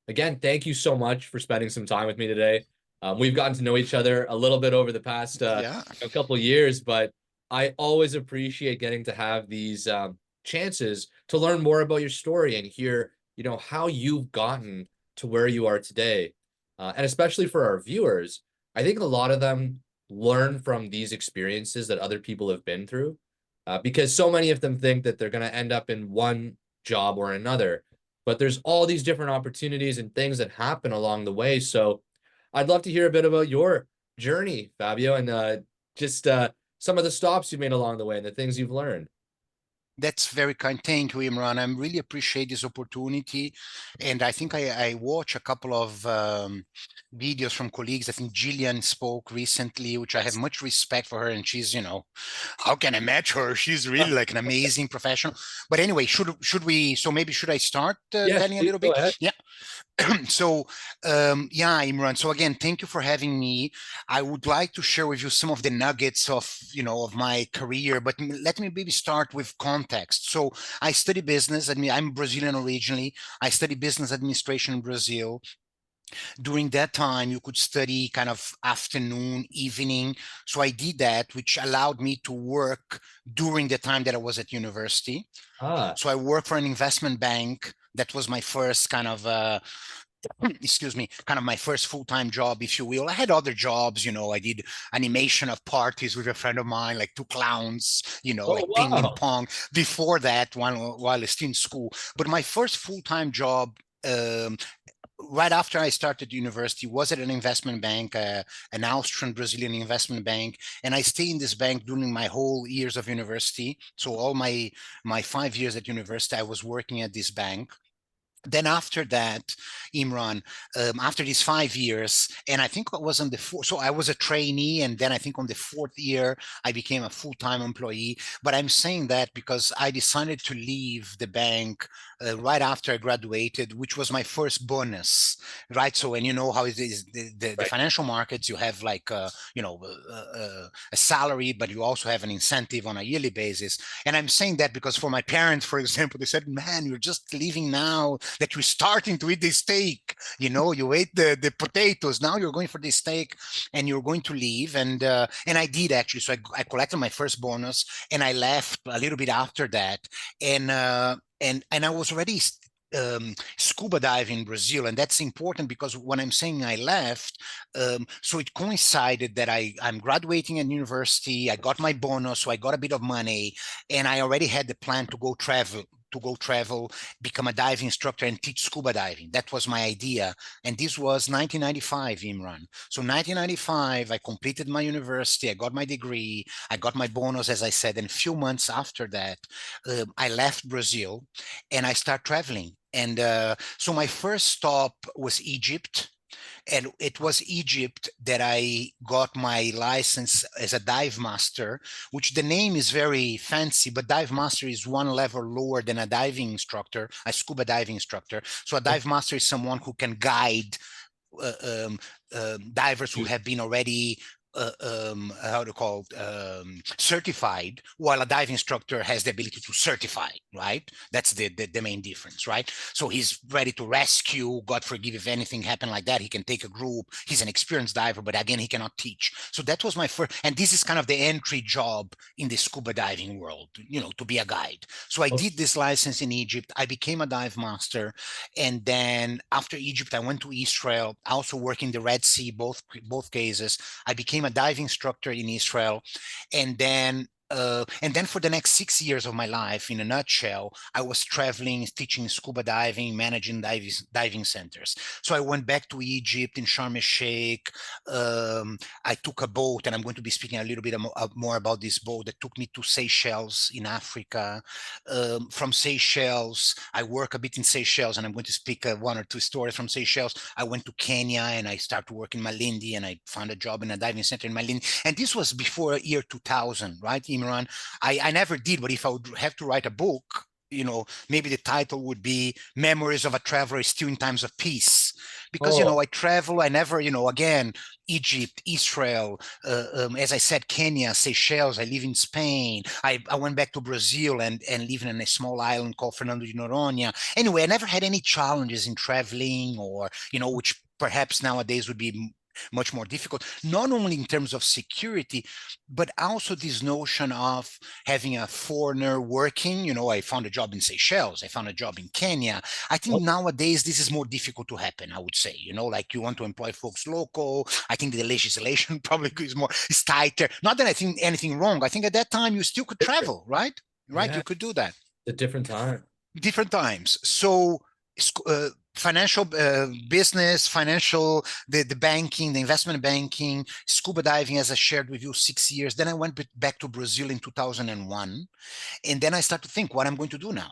Again, thank you so much for spending some time with me today. We've gotten to know each other a little bit over the past Yeah. a couple years, but I always appreciate getting to have these chances to learn more about your story and hear, how you've gotten to where you are today. And especially for our viewers, I think a lot of them learn from these experiences that other people have been through, because so many of them think that they're going to end up in one job or another, but there's all these different opportunities and things that happen along the way. So I'd love to hear a bit about your journey, Fabio, and just some of the stops you made along the way and the things you've learned. That's very kind. Thank you, Imran. I really appreciate this opportunity. And I think I watched a couple of videos from colleagues. I think Gillian spoke recently, which I have Yes. much respect for her. And she's, how can I match her? She's really like an amazing professional. But anyway, so maybe should I start Yes, telling a please little go bit? ahead. Yeah. So, yeah, Imran. So again, thank you for having me. I would like to share with you some of the nuggets of my career, but let me maybe start with context. So I study business. I mean, I'm Brazilian originally. I study business administration in Brazil. During that time, you could study kind of afternoon, evening. So I did that, which allowed me to work during the time that I was at university. Ah, So I worked for an investment bank. That was my first kind of excuse me, kind of my first full-time job, if you will. I had other jobs, I did animation of parties with a friend of mine, like two clowns, oh like ping and wow. pong before that, while I was still in school. But my first full-time job, right after I started university, was at an investment bank, an Austrian Brazilian investment bank, and I stayed in this bank during my whole years of university. So all my 5 years at university, I was working at this bank. Then after that, Imran, after these 5 years, and I think I was on the fourth, so I was a trainee, and then I think on the fourth year, I became a full-time employee. But I'm saying that because I decided to leave the bank right after I graduated, which was my first bonus, right? So, and you know how it is, the Right. financial markets, you have like, a salary, but you also have an incentive on a yearly basis. And I'm saying that because for my parents, for example, they said, man, you're just leaving now that you're starting to eat the steak. You ate the potatoes. Now you're going for the steak and you're going to leave. And I did actually. So I collected my first bonus and I left a little bit after that. And I was already scuba diving in Brazil. And that's important because when I'm saying I left, so it coincided that I'm graduating at university. I got my bonus, so I got a bit of money, and I already had the plan to go travel, become a diving instructor and teach scuba diving. That was my idea. And this was 1995, Imran. So 1995, I completed my university, I got my degree, I got my bonus, as I said, and a few months after that, I left Brazil and I started traveling. And so my first stop was Egypt. And it was Egypt that I got my license as a dive master, which the name is very fancy, but dive master is one level lower than a diving instructor, a scuba diving instructor. So a dive master is someone who can guide uh, um, divers who have been already how to call it, certified, while a dive instructor has the ability to certify, right? That's the main difference, right? So he's ready to rescue, God forgive if anything happened like that. He can take a group. He's an experienced diver, but again, he cannot teach. So that was my first, and this is kind of the entry job in the scuba diving world, to be a guide. So I Oh, did this license in Egypt. I became a dive master. And then after Egypt, I went to Israel, also working the Red Sea, both cases. I became a diving instructor in Israel, and then for the next 6 years of my life, in a nutshell, I was traveling, teaching scuba diving, managing diving centers. So I went back to Egypt in Sharm el Sheikh. I took a boat, and I'm going to be speaking a little bit more about this boat that took me to Seychelles in Africa. From Seychelles, I work a bit in Seychelles, and I'm going to speak one or two stories from Seychelles. I went to Kenya and I started to work in Malindi, and I found a job in a diving center in Malindi. And this was before year 2000, right, Imran? I never did, but if I would have to write a book, maybe the title would be Memories of a Traveler Still in Times of Peace, because, Oh, I travel, I never, again, Egypt, Israel, as I said, Kenya, Seychelles, I live in Spain. I went back to Brazil and live in a small island called Fernando de Noronha. Anyway, I never had any challenges in traveling or, which perhaps nowadays would be much more difficult, not only in terms of security, but also this notion of having a foreigner working. I found a job in Seychelles, I found a job in Kenya. I think okay. nowadays this is more difficult to happen, I would say. Like you want to employ folks local. I think the legislation probably is tighter. Not that I think anything wrong. I think at that time you still could Different. travel, right? Right, Yeah, you could do that. a different time. Different times. So financial business, financial, the banking, the investment banking, scuba diving, as I shared with you, 6 years. Then I went back to Brazil in 2001. And then I start to think what I'm going to do now,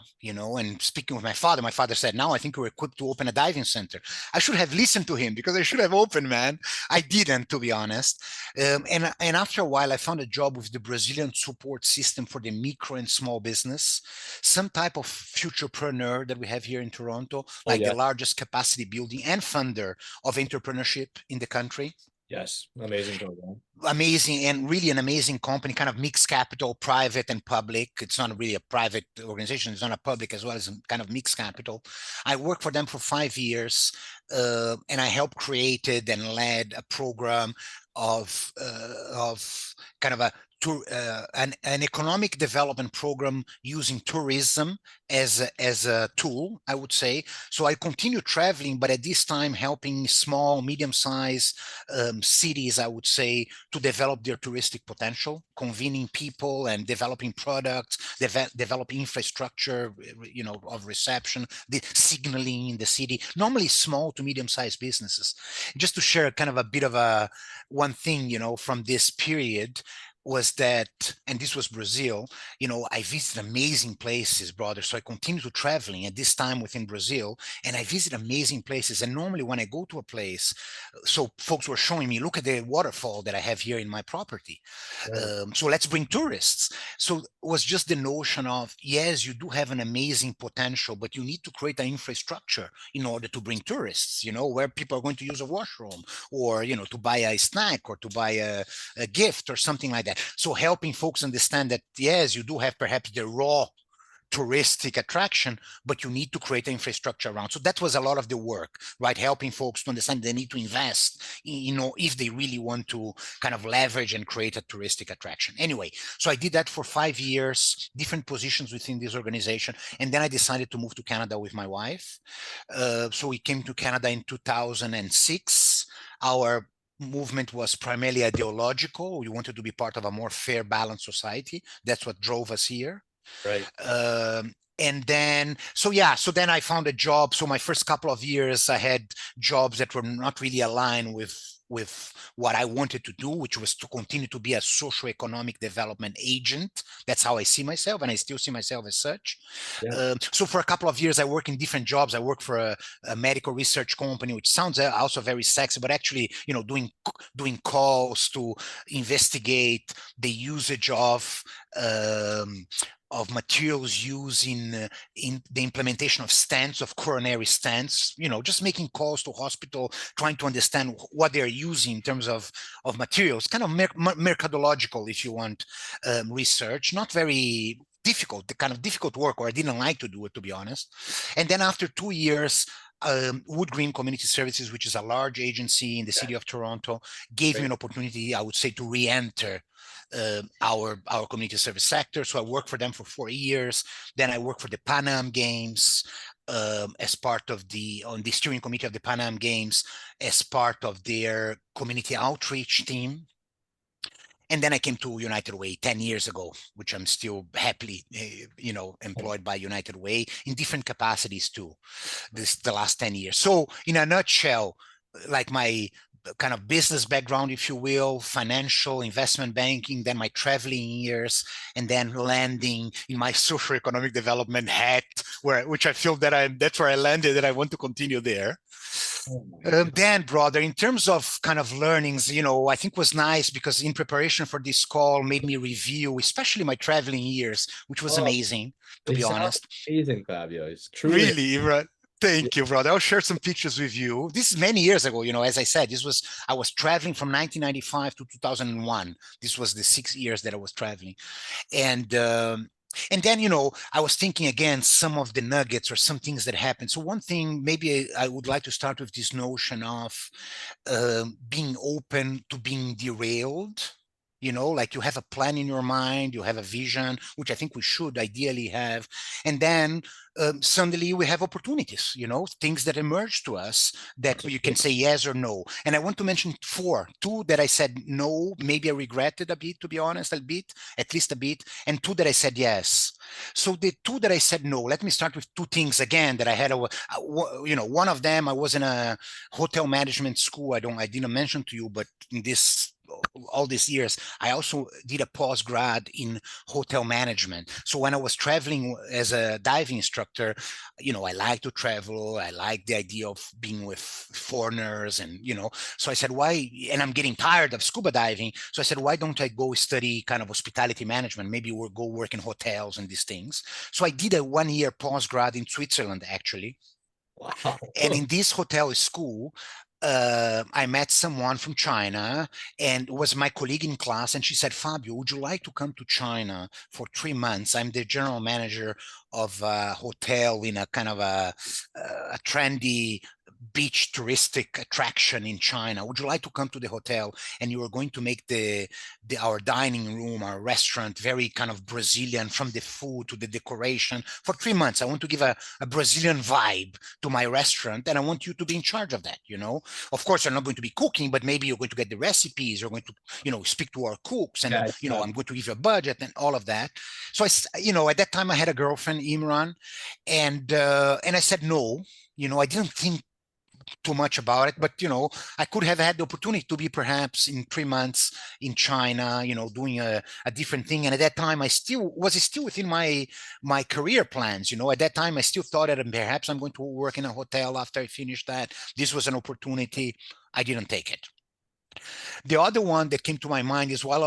and speaking with my father said, now I think we're equipped to open a diving center. I should have listened to him because I should have opened, man. I didn't, to be honest. And after a while, I found a job with the Brazilian support system for the micro and small business, some type of futurepreneur that we have here in Toronto, Oh like the yeah, largest capacity building and funder of entrepreneurship in the country. yes, amazing program. Amazing, and really an amazing company, kind of mixed capital, private and public. It's not really a private organization, it's not a public as well, as kind of mixed capital. I worked for them for 5 years, and I helped created and led a program of kind of an economic development program using tourism as a tool, I would say. So I continue traveling, but at this time helping small, medium-sized cities, I would say, to develop their touristic potential, convening people and developing products, develop infrastructure, of reception, the signaling in the city, normally small to medium-sized businesses. Just to share kind of a bit of a one thing, from this period was that, and this was Brazil, I visited amazing places, brother. So I continue to traveling at this time within Brazil, and I visit amazing places. And normally when I go to a place, so folks were showing me, look at the waterfall that I have here in my property. Right. So let's bring tourists. So it was just the notion of, yes, you do have an amazing potential, but you need to create an infrastructure in order to bring tourists, where people are going to use a washroom, or, to buy a snack, or to buy a gift or something like that. So helping folks understand that, yes, you do have perhaps the raw touristic attraction, but you need to create an infrastructure around. So that was a lot of the work, right? Helping folks to understand they need to invest, if they really want to kind of leverage and create a touristic attraction. Anyway, so I did that for 5 years, different positions within this organization. And then I decided to move to Canada with my wife. So we came to Canada in 2006. Our movement was primarily ideological. We wanted to be part of a more fair, balanced society. That's what drove us here. Right. And then, so yeah, so then I found a job. So my first couple of years, I had jobs that were not really aligned with what I wanted to do, which was to continue to be a socioeconomic development agent. That's how I see myself, and I still see myself as such. Yeah. So for a couple of years, I worked in different jobs. I worked for a medical research company, which sounds also very sexy, but actually, doing calls to investigate the usage of materials used in the implementation of stents, of coronary stents, just making calls to hospital, trying to understand what they're using in terms of materials, kind of mercadological, if you want, research, not very difficult, the kind of difficult work, or I didn't like to do it, to be honest. And then after 2 years, Wood Green Community Services, which is a large agency in the city of Toronto, gave me Great. an opportunity, I would say, to re-enter our community service sector. So I worked for them for 4 years. Then I worked for the Pan Am Games as part of on the steering committee of the Pan Am Games, as part of their community outreach team. And then I came to United Way 10 years ago, which I'm still happily, employed by United Way in different capacities too, the last 10 years. So in a nutshell, like my kind of business background, if you will, financial investment banking, then my traveling years, and then landing in my socioeconomic development hat, which I feel that's where I landed, and I want to continue there. Oh my Dan, brother, in terms of kind of learnings, I think was nice because in preparation for this call made me review, especially my traveling years, which was God. amazing, to It be sounds honest. amazing, Fabio. It's truly Really, right? Thank you, brother. I'll share some pictures with you. This is many years ago, as I said, I was traveling from 1995 to 2001. This was the 6 years that I was traveling. And and then I was thinking again some of the nuggets or some things that happened. So one thing, maybe I would like to start with this notion of being open to being derailed. Like you have a plan in your mind, you have a vision, which I think we should ideally have, and then suddenly we have opportunities, things that emerge to us that you can say yes or no. And I want to mention two that I said no, maybe I regretted a bit, to be honest, at least a bit, and two that I said yes. So the two that I said no, let me start with two things again that I had. One of them, I was in a hotel management school. I didn't mention to you, but in this all these years, I also did a postgrad in hotel management. So when I was traveling as a diving instructor, I like to travel. I like the idea of being with foreigners, and so I said, why? And I'm getting tired of scuba diving. So I said, why don't I go study kind of hospitality management? Maybe we'll go work in hotels and these things. So I did a 1 year postgrad in Switzerland, actually. Wow. And in this hotel school, I met someone from China, and it was my colleague in class. And she said, Fabio, would you like to come to China for 3 months? I'm the general manager of a hotel in a kind of a trendy beach touristic attraction in China. Would you like to come to the hotel? And you are going to make our dining room, our restaurant, very kind of Brazilian, from the food to the decoration for 3 months. I want to give a Brazilian vibe to my restaurant, and I want you to be in charge of that. Of course, you're not going to be cooking, but maybe you're going to get the recipes. You're going to, speak to our cooks, and Yeah, I'm going to give you a budget and all of that. So at that time I had a girlfriend, Imran, and I said no. I didn't think too much about it, but I could have had the opportunity to be perhaps in 3 months in China, doing a different thing. And at that time, I still within my career plans. At that time, I still thought that perhaps I'm going to work in a hotel after I finish that. This was an opportunity. I didn't take it. The other one that came to my mind is while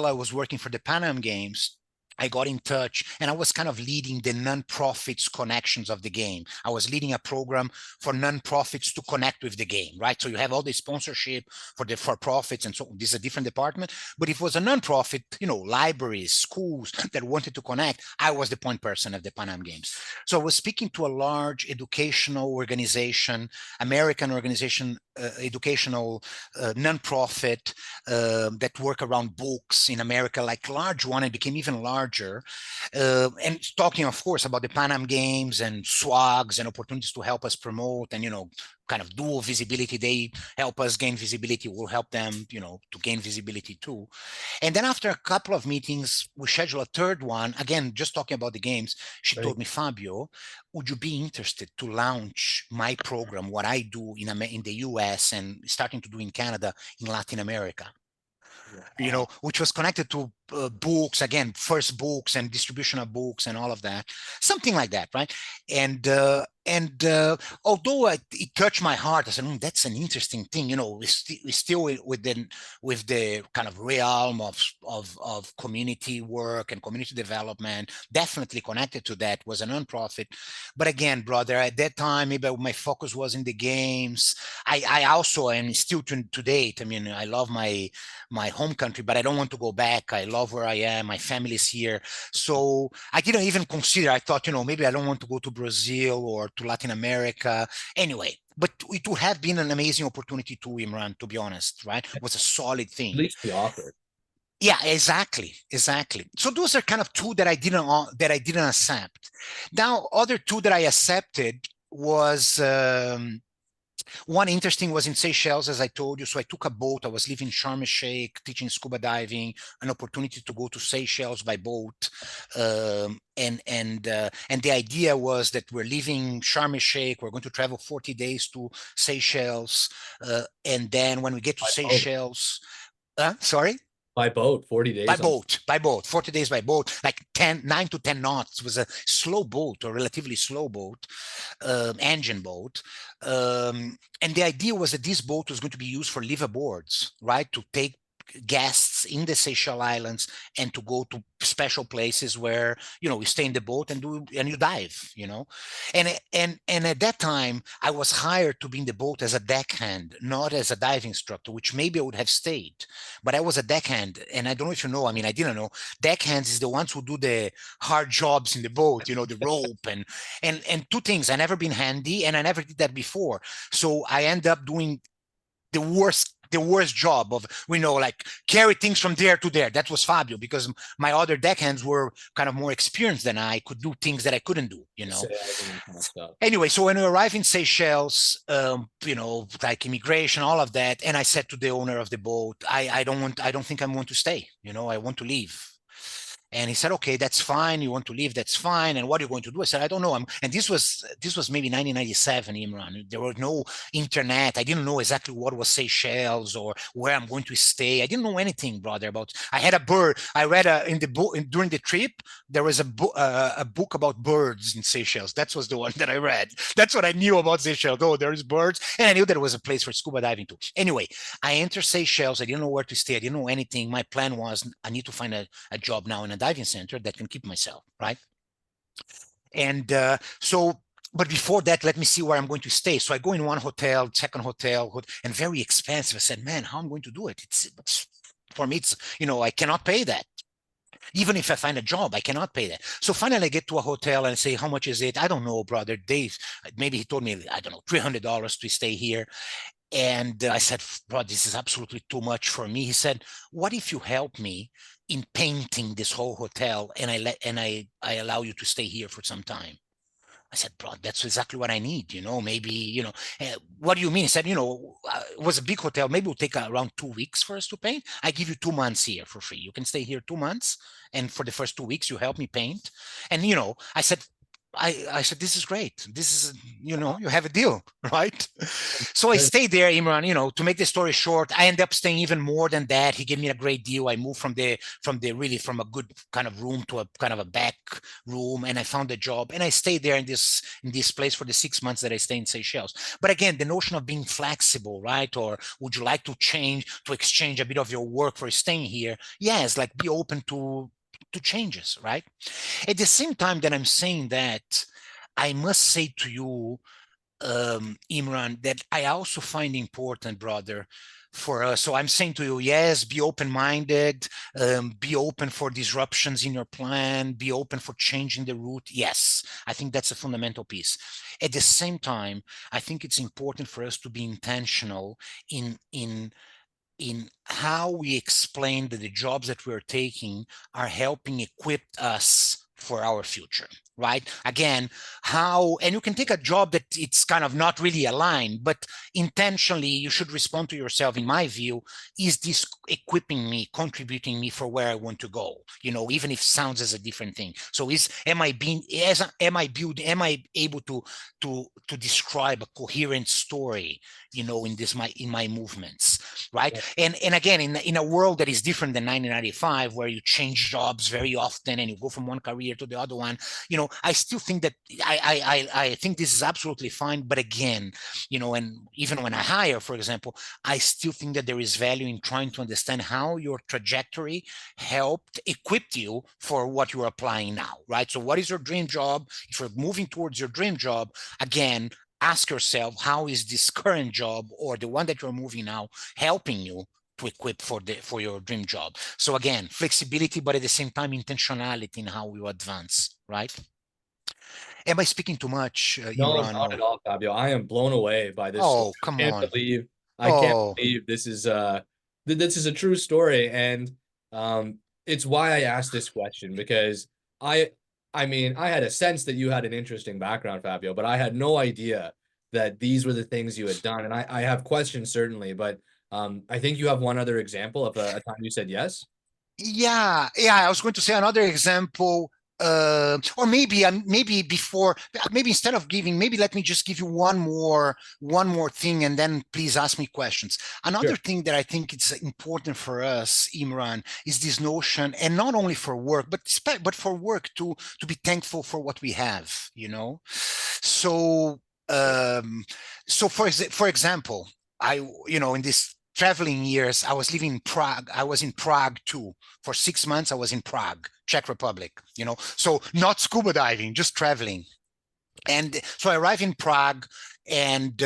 I was working for the Pan Am Games, I got in touch, and I was kind of leading the nonprofits connections of the game. I was leading a program for nonprofits to connect with the game, right? So you have all the sponsorship for the for profits, and so this is a different department. But if it was a nonprofit, libraries, schools that wanted to connect, I was the point person of the Pan Am Games. So I was speaking to a large educational organization, American organization, educational nonprofit that work around books in America, like large one, and became even larger. And talking, of course, about the Pan Am Games and swags and opportunities to help us promote and, kind of dual visibility. They help us gain visibility. We'll help them, to gain visibility too. And then after a couple of meetings, we scheduled a third one. Again, just talking about the games, she right. told me, Fabio, would you be interested to launch my program, what I do in the US and starting to do in Canada, in Latin America? Wow. Which was connected to books, again, first books and distribution of books and all of that, something like that, right? And although it touched my heart, I said, that's an interesting thing. We still with the kind of realm of community work and community development, definitely connected to that, was a nonprofit. But again, brother, at that time, maybe my focus was in the games. I also am still to date. I mean, I love my home country, but I don't want to go back. I love where I am. My family's here. So I didn't even consider, I thought, maybe I don't want to go to Brazil or to Latin America. Anyway, but it would have been an amazing opportunity to Imran, to be honest, right? It was a solid At thing. least be offered. Yeah, exactly. So those are kind of two that I didn't accept. Now, other two that I accepted was one interesting was in Seychelles, as I told you. So I took a boat. I was living in Sharm el Sheikh, teaching scuba diving, an opportunity to go to Seychelles by boat. And the idea was that we're leaving Sharm el Sheikh. We're going to travel 40 days to Seychelles. And then when we get to By boat. Seychelles, sorry? By boat, 40 By days on. boat, by boat, 40 days by boat, like 9 to 10 knots. It was a slow boat, or relatively slow boat, engine boat. And the idea was that this boat was going to be used for liveaboards, right? To take guests in the Seychelles Islands and to go to special places where, you know, we stay in the boat and you dive, you know. And at that time I was hired to be in the boat as a deckhand, not as a diving instructor, which maybe I would have stayed. But I was a deckhand, and I don't know if you know, I mean, I didn't know, deckhands is the ones who do the hard jobs in the boat, you know, the rope and two things. I never been handy, and I never did that before. So I end up doing the worst job of, you know, like carry things from there to there. That was Fabio, because my other deckhands were kind of more experienced than I, could do things that I couldn't do, you know. Sales and that kind of stuff. Anyway, so when we arrived in Seychelles, you know, like immigration, all of that, and I said to the owner of the boat, I don't think I want to stay, you know, I want to leave. And he said, okay, that's fine. You want to leave? That's fine. And what are you going to do? I said, I don't know. And this was maybe 1997, Imran. There was no internet. I didn't know exactly what was Seychelles or where I'm going to stay. I didn't know anything, brother. About I had a bird. I read in the book during the trip. There was a book about birds in Seychelles. That was the one that I read. That's what I knew about Seychelles. Oh, there's birds, and I knew there was a place for scuba diving too. Anyway, I entered Seychelles. I didn't know where to stay. I didn't know anything. My plan was I need to find a job now in a diving center that can keep myself, right? And but before that, let me see where I'm going to stay. So I go in one hotel, second hotel, and very expensive. I said, man, how am I going to do it? It's for me, it's, you know, I cannot pay that. Even if I find a job, I cannot pay that. So finally I get to a hotel and say, how much is it? I don't know, brother. Dave, maybe he told me, I don't know, $300 to stay here. And I said, bro, this is absolutely too much for me. He said, what if you help me in painting this whole hotel, and I allow you to stay here for some time? I said, bro, that's exactly what I need. You know, maybe, you know, what do you mean? He said, you know, it was a big hotel. Maybe it'll take around 2 weeks for us to paint. I give you 2 months here for free. You can stay here 2 months. And for the first 2 weeks, you help me paint. And, you know, I said, this is great. This is, you know, you have a deal, right? So I stayed there, Imran. You know, to make the story short, I ended up staying even more than that. He gave me a great deal. I moved from a good kind of room to a kind of a back room, and I found a job, and I stayed there in this place for the 6 months that I stayed in Seychelles. But again, the notion of being flexible, right? Or would you like to exchange a bit of your work for staying here? Yes, like be open to changes, right? At the same time that I'm saying that, I must say to you, Imran, that I also find important, brother, for us. So I'm saying to you, yes, be open-minded, be open for disruptions in your plan, be open for changing the route. Yes, I think that's a fundamental piece. At the same time, I think it's important for us to be intentional in how we explain that the jobs that we're taking are helping equip us for our future, right? Again, and you can take a job that it's kind of not really aligned, but intentionally you should respond to yourself, in my view, is this equipping me, contributing me for where I want to go? You know, even if it sounds as a different thing. So am I able to describe a coherent story, you know, in my movements, right? And again, in a world that is different than 1995, where you change jobs very often and you go from one career to the other one, you know, I still think that I think this is absolutely fine. But again, you know, and even when I hire, for example, I still think that there is value in trying to understand how your trajectory helped equip you for what you're applying now, right? So what is your dream job? If you're moving towards your dream job, again, ask yourself, how is this current job or the one that you're moving now helping you to equip for your dream job? So again, flexibility, but at the same time, intentionality in how you advance, right? Am I speaking too much, No, Imran? not Or at all, Fabio. I am blown away by this story. oh, come I can't on. believe I can't Oh, believe this is a true story. And it's why I asked this question, because I I mean, I had a sense that you had an interesting background, Fabio, but I had no idea that these were the things you had done. And I have questions certainly, but I think you have one other example of a time you said yes. yeah, yeah. I was going to say another example, or maybe before, maybe instead of giving, maybe let me just give you one more thing, and then please ask me questions. Another Sure. thing that I think it's important for us, Imran, is this notion, and not only for work, but for work to be thankful for what we have. You know, so Sure. um, so for example, I, you know, in this traveling years, I was living in Prague. I was in Prague too. For 6 months, I was in Prague, Czech Republic, so not scuba diving, just traveling. And so I arrive in Prague, and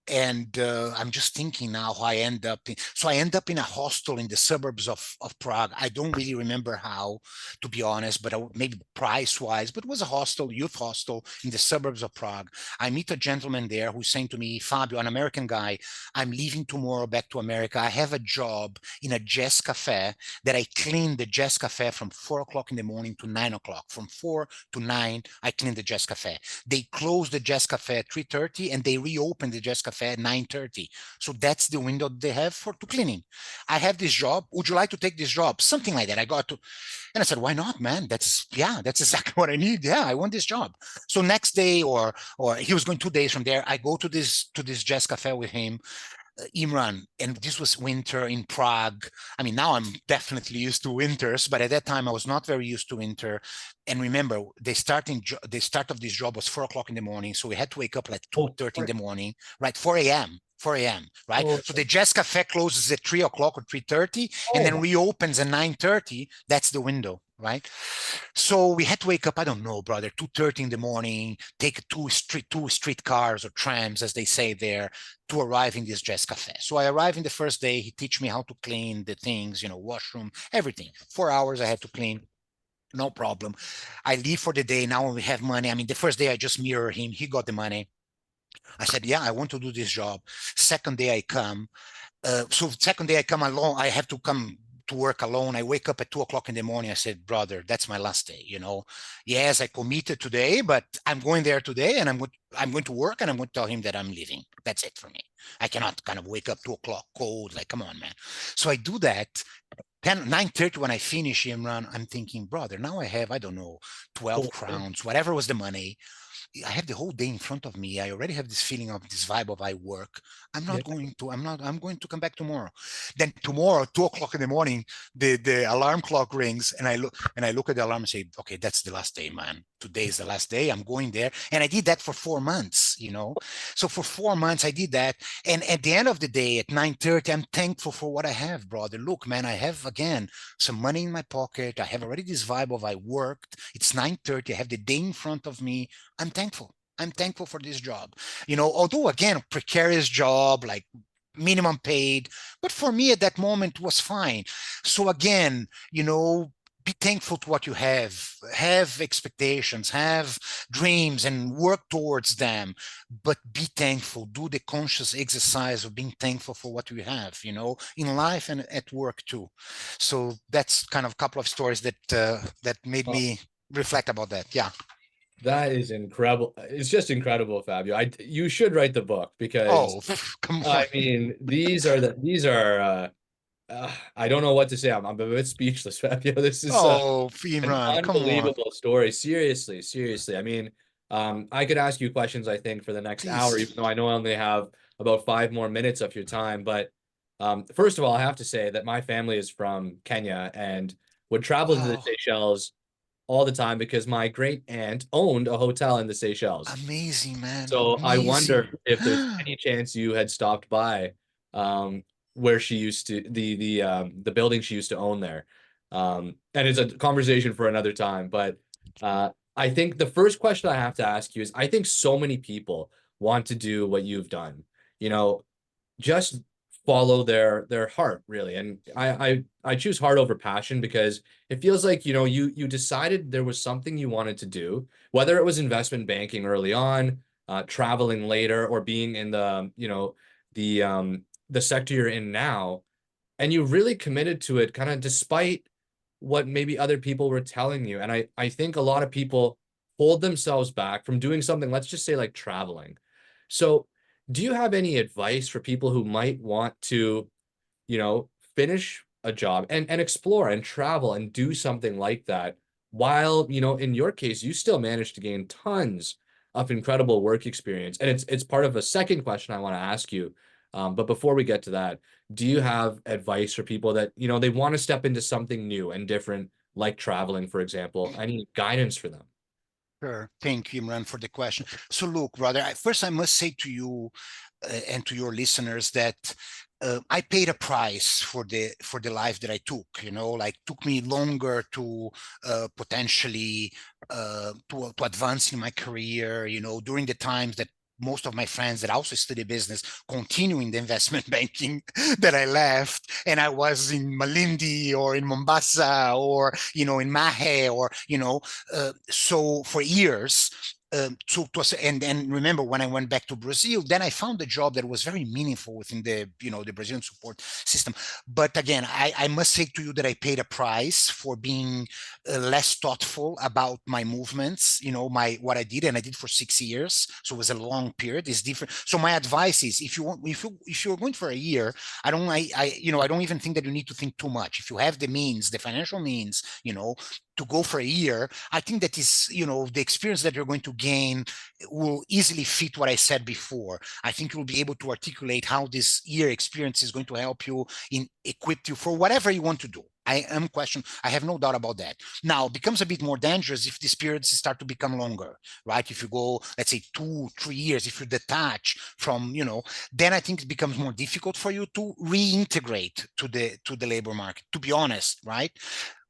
I'm just thinking now how I end up in. So I end up in a hostel in the suburbs of Prague. I don't really remember how, to be honest, but maybe price wise, but it was a hostel, youth hostel in the suburbs of Prague. I meet a gentleman there who's saying to me, Fabio, an American guy, I'm leaving tomorrow back to America. I have a job in a jazz cafe that I clean the jazz cafe from 4 o'clock in the morning to 9 o'clock. From 4 to 9, I clean the jazz cafe. They close the jazz cafe at 3:30 and they reopen the jazz cafe at 9:30. So that's the window they have for to cleaning. I have this job. Would you like to take this job? Something like that. I got to, and I said, why not, man? That's exactly what I need. Yeah, I want this job. So next day, or he was going 2 days from there, I go to this jazz cafe with him, Imran, and this was winter in Prague. I mean, now I'm definitely used to winters, but at that time I was not very used to winter. And remember, the start of this job was 4 o'clock in the morning, so we had to wake up like Oh, 2:30 in the morning, right? 4 a.m. 4 a.m. Right? oh, So the Jazz Cafe closes at 3 o'clock or 3:30, and oh then my, reopens at 9:30. That's the window, right? So we had to wake up, I don't know, brother, 2:30 in the morning, take two street cars or trams, as they say there, to arrive in this jazz cafe. So I arrived in the first day. He teach me how to clean the things, washroom, everything. 4 hours I had to clean. No problem. I leave for the day. Now we have money. I mean, the first day I just mirror him. He got the money. I said, yeah, I want to do this job. Second day I come. So second day I come alone. I have to come to work alone. I wake up at 2 o'clock in the morning. I said, brother, that's my last day. Yes, I committed today, but I'm going there today, and I'm going to work, and I'm going to tell him that I'm leaving. That's it for me. I cannot kind of wake up 2 o'clock cold. Like, come on, man. So I do that. 9:30 when I finish Imran, I'm thinking, brother, now I have, I don't know, 12 oh, crowns, whatever was the money. I have the whole day in front of me. I already have this feeling of this vibe of I work. yeah. I'm going to come back tomorrow. Then tomorrow, 2 o'clock in the morning, the alarm clock rings, and I look at the alarm and say, okay, that's the last day, man. Today is the last day. I'm going there. And I did that for 4 months. So for 4 months, I did that. And at the end of the day, at 9:30, I'm thankful for what I have, brother. Look, man, I have again some money in my pocket. I have already this vibe of I worked. It's 9:30. I have the day in front of me. I'm thankful. I'm thankful for this job. Although again, precarious job, like minimum paid, but for me at that moment was fine. So again, be thankful to what you have expectations, have dreams, and work towards them, but be thankful. Do the conscious exercise of being thankful for what you have, in life and at work too. So that's kind of a couple of stories that made Oh, me reflect about that. Yeah. that is incredible. It's just incredible, Fabio. You should write the book because Oh, come on. I mean these are I don't know what to say. I'm a bit speechless, Fabio. This is Oh, an Imran, come on. unbelievable story. Seriously, seriously. I mean, I could ask you questions, I think, for the next hour, Please. even though I know I only have about 5 more minutes of your time. But first of all, I have to say that my family is from Kenya and would travel to the Oh, Seychelles all the time because my great aunt owned a hotel in the Seychelles. amazing, man. So I Amazing. wonder if there's any chance you had stopped by um, where she used to the building she used to own there. And it's a conversation for another time. But I think the first question I have to ask you is I think so many people want to do what you've done. You know, just follow their heart really. And I choose heart over passion because it feels like you decided there was something you wanted to do, whether it was investment banking early on, traveling later, or being in the sector you're in now, and you really committed to it kind of despite what maybe other people were telling you. And I think a lot of people hold themselves back from doing something, let's just say like traveling. So do you have any advice for people who might want to, finish a job and explore and travel and do something like that while, in your case, you still managed to gain tons of incredible work experience. And it's part of a second question I want to ask you. But before we get to that, do you have advice for people that, they want to step into something new and different, like traveling, for example? Any guidance for them? Sure. Thank you, Imran, for the question. So look, brother, first I must say to you and to your listeners that I paid a price for the life that I took. Like took me longer to potentially to advance in my career. During the times that most of my friends that also study business continuing the investment banking that I left, and I was in Malindi or in Mombasa or in Mahe or so for years. And remember when I went back to Brazil, then I found a job that was very meaningful within the Brazilian support system. But again, I must say to you that I paid a price for being less thoughtful about my movements, my what I did, and I did for 6 years. So it was a long period. It's different. So my advice is, if you're going for a year, I don't even think that you need to think too much. If you have the means, the financial means, to go for a year, I think that is, the experience that you're going to gain will easily fit what I said before. I think you'll be able to articulate how this year experience is going to help you in equip you for whatever you want to do. I have no doubt about that. Now, it becomes a bit more dangerous if these periods start to become longer, right? If you go, let's say 2, 3 years, if you detach from, then I think it becomes more difficult for you to reintegrate to the labor market, to be honest, right?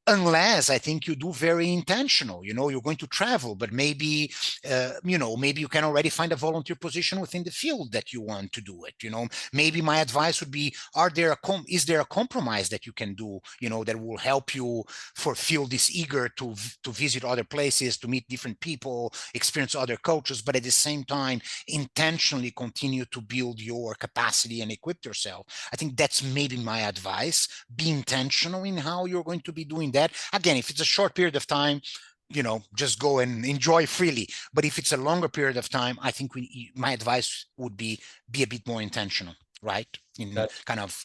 Unless I think you do very intentional, you're going to travel, but maybe you can already find a volunteer position within the field that you want to do it. Maybe my advice would be, is there a compromise that you can do, that will help you fulfill this eager to visit other places, to meet different people, experience other cultures, but at the same time intentionally continue to build your capacity and equip yourself. I think that's maybe my advice. Be intentional in how you're going to be doing that. Again, if it's a short period of time, just go and enjoy freely. But if it's a longer period of time, I think my advice would be a bit more intentional, right? In That's kind of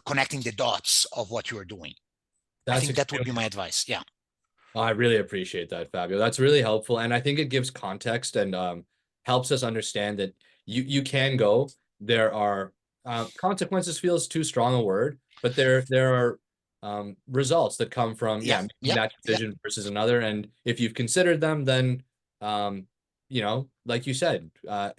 connecting the dots of what you are doing. I that's think that would be extremely my advice. Yeah, I really appreciate that, Fabio. That's really helpful, and I think it gives context and helps us understand that you can go. There are consequences feels too strong a word, but there are results that come from yeah, making yeah, that yeah. decision versus another. And if you've considered them, then like you said,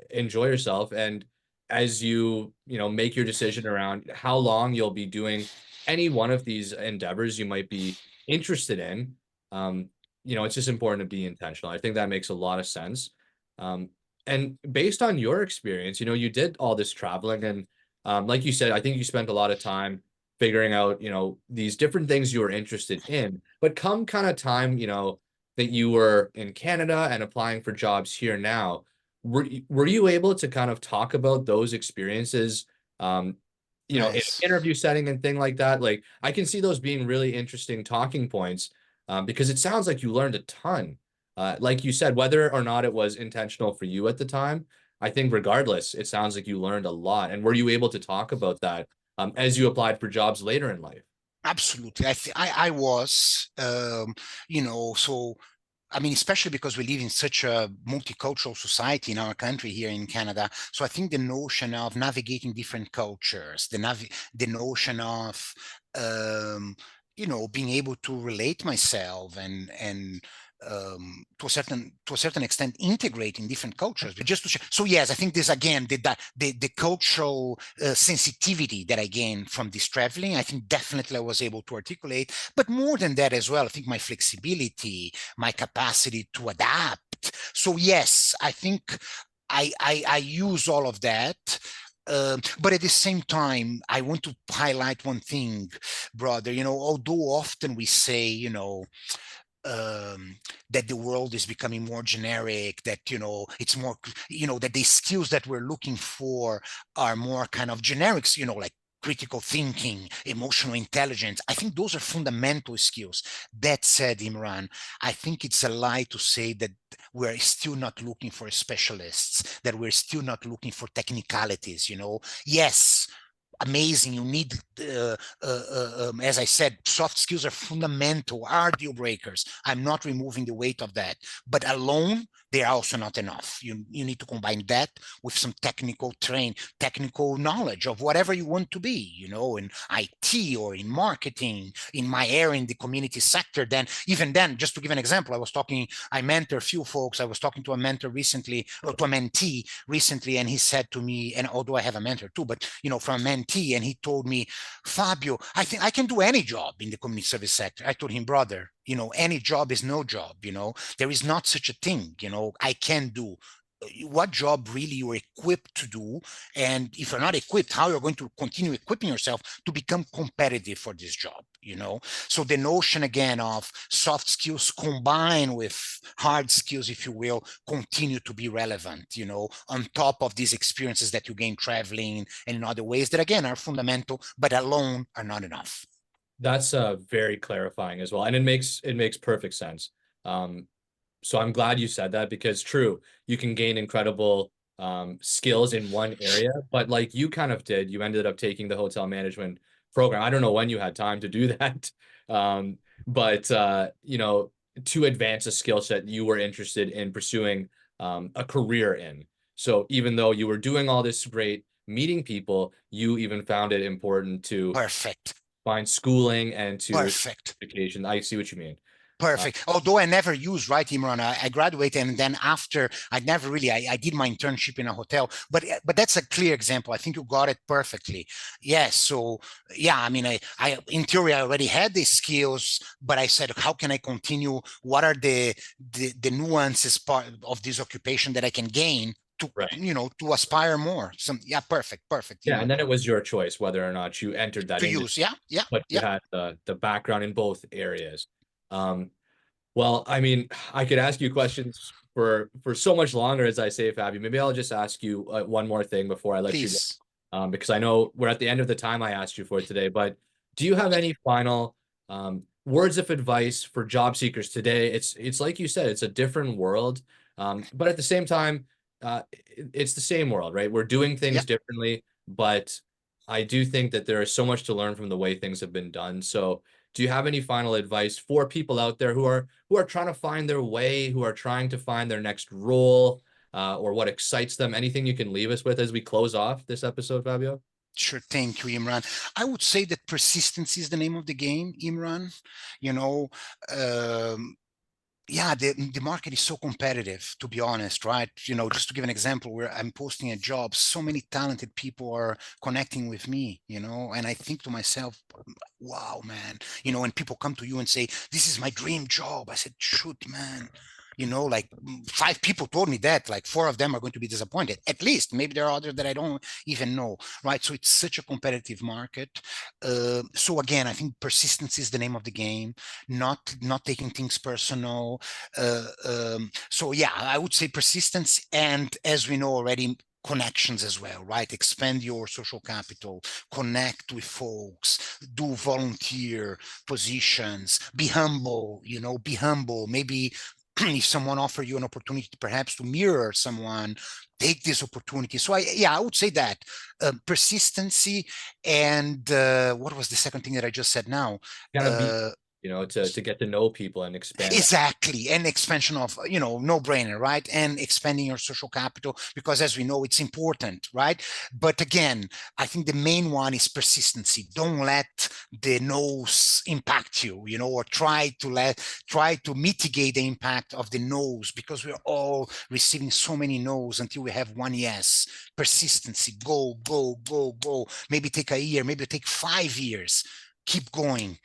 enjoy yourself. And as make your decision around how long you'll be doing any one of these endeavors you might be interested in, um, it's just important to be intentional. I think that makes a lot of sense. Um, and based on your experience, you did all this traveling and like you said, I think you spent a lot of time figuring out, these different things you were interested in. But come kind of time, that you were in Canada and applying for jobs here now, were you able to kind of talk about those experiences, um, in an Nice. interview setting and thing like that? Like, I can see those being really interesting talking points, because it sounds like you learned a ton. Like you said, whether or not it was intentional for you at the time, I think regardless, it sounds like you learned a lot. And were you able to talk about that as you applied for jobs later in life? Absolutely. I was, so I mean, especially because we live in such a multicultural society in our country here in Canada. So I think the notion of navigating different cultures, the notion of being able to relate myself and to a certain extent integrating different cultures, but just to share. So yes, I think this again the cultural sensitivity that I gained from this traveling, I think definitely I was able to articulate. But more than that as well, I think my flexibility, my capacity to adapt. So yes, I think I use all of that. But at the same time, I want to highlight one thing, brother. Although often we say, that the world is becoming more generic, that it's more, that the skills that we're looking for are more kind of generics, like critical thinking, emotional intelligence. I think those are fundamental skills. That said, Imran, I think it's a lie to say that we're still not looking for specialists, that we're still not looking for technicalities. Yes, amazing. You need, as I said, soft skills are fundamental, are deal breakers. I'm not removing the weight of that. But alone, they're also not enough. You need to combine that with some technical knowledge of whatever you want to be, in IT or in marketing, in my area, in the community sector. Then, even then, just to give an example, I mentor a few folks. I was talking to a mentor recently, or to a mentee recently, and he said to me, and although I have a mentor too, but from a mentee, and he told me, Fabio, I think I can do any job in the community service sector. I told him, brother, any job is no job. There is not such a thing. I can do what job really you're equipped to do, and if you're not equipped, how you're going to continue equipping yourself to become competitive for this job. So the notion again of soft skills combined with hard skills, if you will, continue to be relevant, on top of these experiences that you gain traveling and in other ways that again are fundamental, but alone are not enough. That's very clarifying as well, and it makes perfect sense. Um, so I'm glad you said that because true, you can gain incredible skills in one area, but like you kind of did, you ended up taking the hotel management program. I don't know when you had time to do that, um, but to advance a skill set you were interested in pursuing a career in. So even though you were doing all this great meeting people, you even found it important to Perfect. find schooling and to Perfect. education. I see what you mean. Uh, Perfect. Although I never used, right, Imran, I graduated, and then after I never really, I did my internship in a hotel, but that's a clear example. I think you got it perfectly. Yes. So yeah, I mean, I in theory I already had the skills, but I said, how can I continue? What are the nuances part of this occupation that I can gain to right. to aspire more? Yeah, perfect, Yeah, and Imran. then it was your choice whether or not you entered that To industry, use, yeah, yeah, but you yeah. had the background in both areas. Um, well, I mean, I could ask you questions for so much longer, as I say, Fabio. Maybe I'll just ask you one more thing before I let you go, Please. because I know we're at the end of the time I asked you for today. But do you have any final words of advice for job seekers today? It's like you said, it's a different world, but at the same time, it's the same world, right? We're doing Yeah. things differently, but I do think that there is so much to learn from the way things have been done. So, do you have any final advice for people out there who are trying to find their way, who are trying to find their next role, or what excites them? Anything you can leave us with as we close off this episode, Fabio? Sure, thank you, Imran. I would say that persistence is the name of the game, Imran. You know, um, yeah, the market is so competitive, to be honest, right? Just to give an example, where I'm posting a job, so many talented people are connecting with me, and I think to myself, wow, man, when people come to you and say, this is my dream job, I said, shoot, man. Like five people told me that, like four of them are going to be disappointed. At least, maybe there are others that I don't even know, right? So it's such a competitive market. So again, I think persistence is the name of the game, not taking things personal. So yeah, I would say persistence, and as we know already, connections as well, right? Expand your social capital, connect with folks, do volunteer positions, be humble. Maybe if someone offer you an opportunity perhaps to mirror someone, take this opportunity. So I would say that persistency, and what was the second thing that I just said now? Kind of be, Uh, to get to know people and expand that. Exactly. An expansion of, no brainer, right? And expanding your social capital, because as we know, it's important, right? But again, I think the main one is persistency. Don't let the no's impact you, or try to mitigate the impact of the no's, because we're all receiving so many no's until we have one yes. Persistency, go, go, go, go. Maybe take a year, maybe take 5 years. Keep going.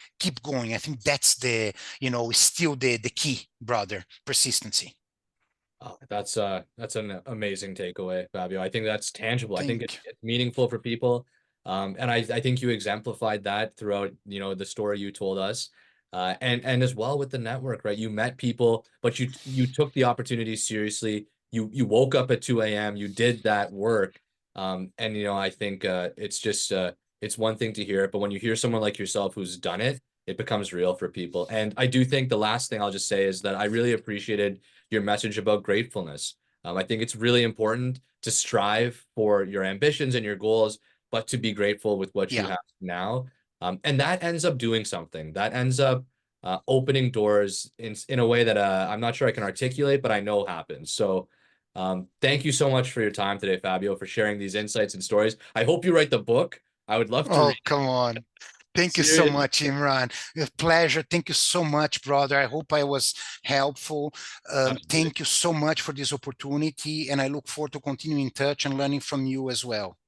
I think that's still the key, brother. Persistency. That's an amazing takeaway, Fabio. I think that's tangible. I think Think. it's meaningful for people. And I think you exemplified that throughout, the story you told us. And as well with the network, right? You met people, but you took the opportunity seriously. You woke up at 2 a.m., you did that work. And I think it's one thing to hear it, but when you hear someone like yourself who's done it, it becomes real for people. And I do think the last thing I'll just say is that I really appreciated your message about gratefulness. I think it's really important to strive for your ambitions and your goals, but to be grateful with what you Yeah. have now. And that ends up doing something. That ends up opening doors in a way that I'm not sure I can articulate, but I know happens. So thank you so much for your time today, Fabio, for sharing these insights and stories. I hope you write the book. I would love to Oh, read it. come on. Thank you so Seriously, much, Imran. A pleasure. Thank you so much, brother. I hope I was helpful. absolutely. Thank you so much for this opportunity, and I look forward to continuing in touch and learning from you as well.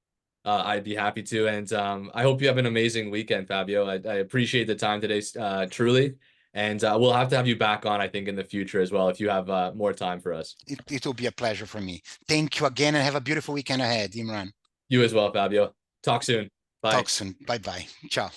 I'd be happy to, and I hope you have an amazing weekend, Fabio. I appreciate the time today, truly, and we'll have to have you back on, I think, in the future as well if you have more time for us. It will be a pleasure for me. Thank you again, and have a beautiful weekend ahead, Imran. You as well, Fabio. Talk soon. Bye. Talk soon. Bye bye. Ciao.